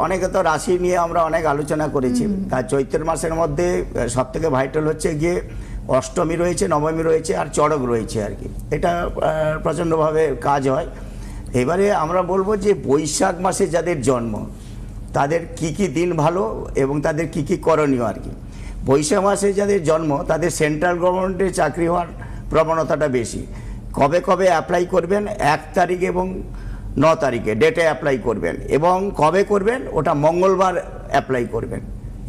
অনেকে তো রাশি নিয়ে আমরা অনেক আলোচনা করেছি। আর চৈত্র মাসের মধ্যে সব থেকে ভাইটাল হচ্ছে গিয়ে অষ্টমী রয়েছে, নবমী রয়েছে আর চড়ক রয়েছে আর কি। এটা প্রচণ্ডভাবে কাজ হয়। এবারে আমরা বলবো যে বৈশাখ মাসে যাদের জন্ম তাদের কি কি দিন ভালো এবং তাদের কি কি করণীয় আর কি। বৈশাখ মাসে যাদের জন্ম তাদের সেন্ট্রাল গভর্নমেন্টের চাকরি হওয়ার প্রবণতাটা বেশি। কবে কবে অ্যাপ্লাই করবেন? 1 তারিখ এবং 9 তারিখে ডেটে অ্যাপ্লাই করবেন, এবং কবে করবেন ওটা মঙ্গলবার অ্যাপ্লাই করবেন।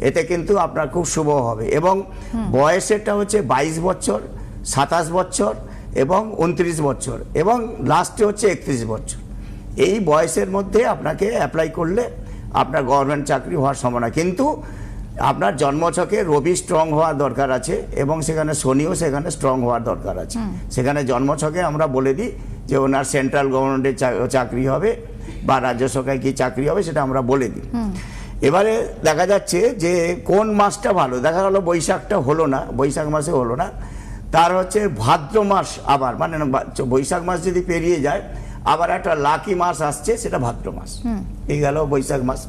এতে কিন্তু আপনার খুব শুভ হবে। এবং বয়সেরটা হচ্ছে 22 বছর, 27 বছর এবং 29 বছর এবং লাস্টে হচ্ছে 31 বছর। এই বয়সের মধ্যে আপনাকে অ্যাপ্লাই করলে আপনার গভর্নমেন্ট চাকরি হওয়ার সম্ভাবনা। কিন্তু আপনার জন্মছকে রবি স্ট্রং হওয়ার দরকার আছে এবং সেখানে শনিও সেখানে স্ট্রং হওয়ার দরকার আছে। সেখানে জন্মছকে আমরা বলে দিই যে ওনার সেন্ট্রাল গভর্নমেন্টের চাকরি হবে বা রাজ্য সরকারে কি চাকরি হবে সেটা আমরা বলে দিই। এবারে দেখা যাচ্ছে যে কোন মাসটা ভালো। দেখা গেল বৈশাখটা হলো না, বৈশাখ মাসে হলো না, তার হচ্ছে ভাদ্র মাস আবার, মানে বৈশাখ মাস যদি পেরিয়ে যায় আবার একটা লাকি মাস আসছে, সেটা ভাদ্র মাস। এই গেল বৈশাখ মাস।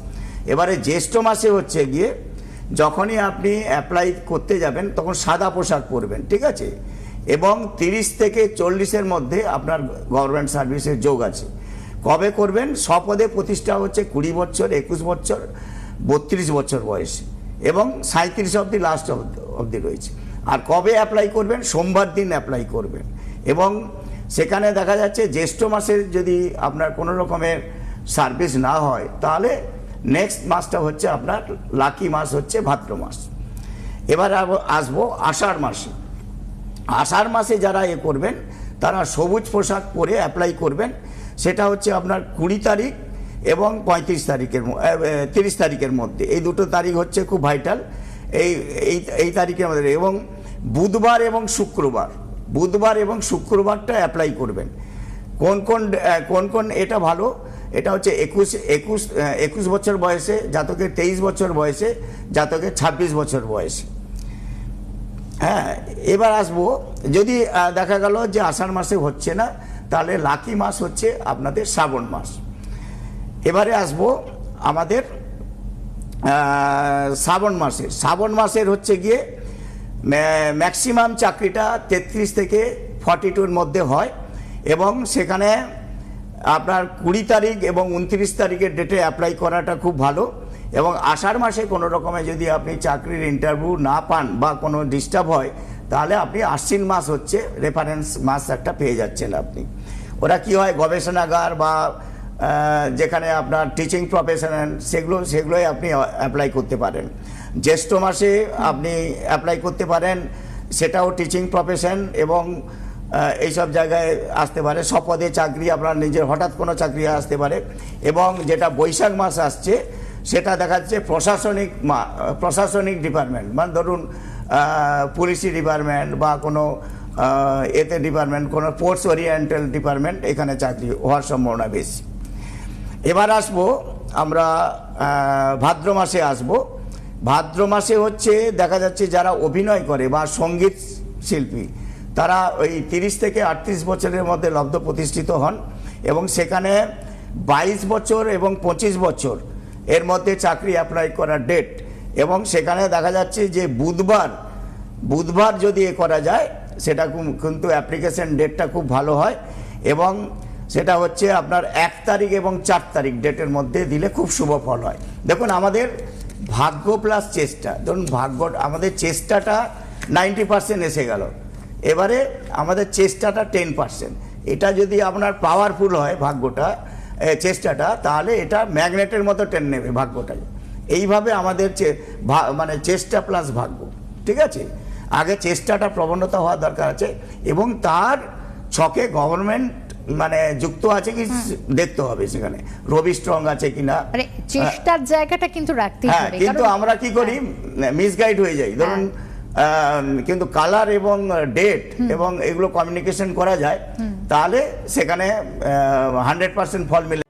এবারে জ্যৈষ্ঠ মাসে হচ্ছে গিয়ে যখনই আপনি অ্যাপ্লাই করতে যাবেন তখন সাদা পোশাক পরবেন, ঠিক আছে? এবং 30 থেকে 40-এর মধ্যে আপনার গভর্নমেন্ট সার্ভিসের যোগ আছে। কবে করবেন? স্বপদে প্রতিষ্ঠা হচ্ছে 20 বছর, 21 বছর, 32 বছর বয়সে এবং 37 অবধি লাস্ট অবধি রয়েছে। আর কবে অ্যাপ্লাই করবেন? সোমবার দিন অ্যাপ্লাই করবেন। এবং সেখানে দেখা যাচ্ছে জ্যৈষ্ঠ মাসে যদি আপনার কোনো রকমের সার্ভিস না হয় তাহলে নেক্সট মাসটা হচ্ছে আপনার লাকি মাস হচ্ছে ভাদ্র মাস। এবার আসবো আষাঢ় মাসে। আষাঢ় মাসে যারা করবেন তারা সবুজ পোশাক পরে অ্যাপ্লাই করবেন। সেটা হচ্ছে আপনার 20 তারিখ এবং 30 তারিখের মধ্যে। এই দুটো তারিখ হচ্ছে খুব ভাইটাল এই তারিখের মধ্যে। এবং বুধবার এবং শুক্রবারটা অ্যাপ্লাই করবেন। কোন কোন এটা ভালো? এটা হচ্ছে 21 বছর বয়সে জাতকের, 23 বছর বয়সে জাতকের, 26 বছর বয়সে। হ্যাঁ, এবার আসবো যদি দেখা গেল যে আষাঢ় মাসে হচ্ছে না, তাহলে লাকি মাস হচ্ছে আপনাদের শ্রাবণ মাস। এবারে আসবো আমাদের শ্রাবণ মাসের হচ্ছে গিয়ে ম্যাক্সিমাম চাকরিটা 33 থেকে 42-এর মধ্যে হয় এবং সেখানে আপনার 20 তারিখ এবং 29 তারিখের ডেটে অ্যাপ্লাই করাটা খুব ভালো। এবং আষাঢ় মাসে কোনো রকমে যদি আপনি চাকরির ইন্টারভিউ না পান বা কোনো ডিস্টার্ব হয় তাহলে আপনি আশ্বিন মাস হচ্ছে রেফারেন্স মাস একটা পেয়ে যাচ্ছেন আপনি। ওরা কি হয়, গবেষণাগার বা যেখানে আপনার টিচিং প্রফেশনাল সেগুলোই আপনি অ্যাপ্লাই করতে পারেন। জ্যৈষ্ঠ মাসে আপনি অ্যাপ্লাই করতে পারেন, সেটাও টিচিং প্রফেশন এবং এইসব জায়গায় আসতে পারে। স্বপদে চাকরি, আপনার নিজের হঠাৎ কোনো চাকরি আসতে পারে। এবং যেটা বৈশাখ মাস আসছে সেটা দেখা যাচ্ছে প্রশাসনিক ডিপার্টমেন্ট, মানে ধরুন পুলিশি ডিপার্টমেন্ট বা কোনো এতে ডিপার্টমেন্ট, কোনো ফোর্স ওরিয়েন্টাল ডিপার্টমেন্ট, এখানে চাকরি হওয়ার সম্ভাবনা বেশি। এবার আসবো আমরা ভাদ্র মাসে আসবো। ভাদ্র মাসে হচ্ছে দেখা যাচ্ছে যারা অভিনয় করে বা সঙ্গীত শিল্পী তারা ওই 30 থেকে 38 বছরের মধ্যে লব্ধ প্রতিষ্ঠিত হন এবং সেখানে 22 বছর এবং 25 বছর এর মধ্যে চাকরি অ্যাপ্লাই করার ডেট। এবং সেখানে দেখা যাচ্ছে যে বুধবার যদি করা যায় সেটা কিন্তু অ্যাপ্লিকেশন ডেটটা খুব ভালো হয় এবং সেটা হচ্ছে আপনার 1 তারিখ এবং 4 তারিখ ডেটের মধ্যে দিলে খুব শুভ ফল হয়। দেখুন আমাদের ভাগ্য প্লাস চেষ্টা, ধরুন আমাদের চেষ্টাটা 90% এসে গেল, এবারে আমাদের চেষ্টাটা 10%। এটা যদি আপনার পাওয়ারফুল হয় ভাগ্যটা, চেষ্টাটা, তাহলে এটা ম্যাগনেটের মতো টেনে নেবে ভাগ্যটাই। এইভাবে আমাদের মানে চেষ্টা প্লাস ভাগ্য, ঠিক আছে? আগে চেষ্টাটা প্রবণতা হওয়া দরকার আছে এবং তার ছকে গভর্নমেন্ট মানে যুক্ত আছে কি দেখতে হবে, সেখানে রবি স্ট্রং আছে কিনা, চেষ্টার জায়গাটা কিন্তু রাখতেই হবে। কিন্তু আমরা কি করি, মিসগাইড হয়ে যাই। ধরুন কিন্তু কালার এবং ডেট এবং এগুলো কমিউনিকেশন করা যায় তাহলে সেখানে 100% ফল মিলে।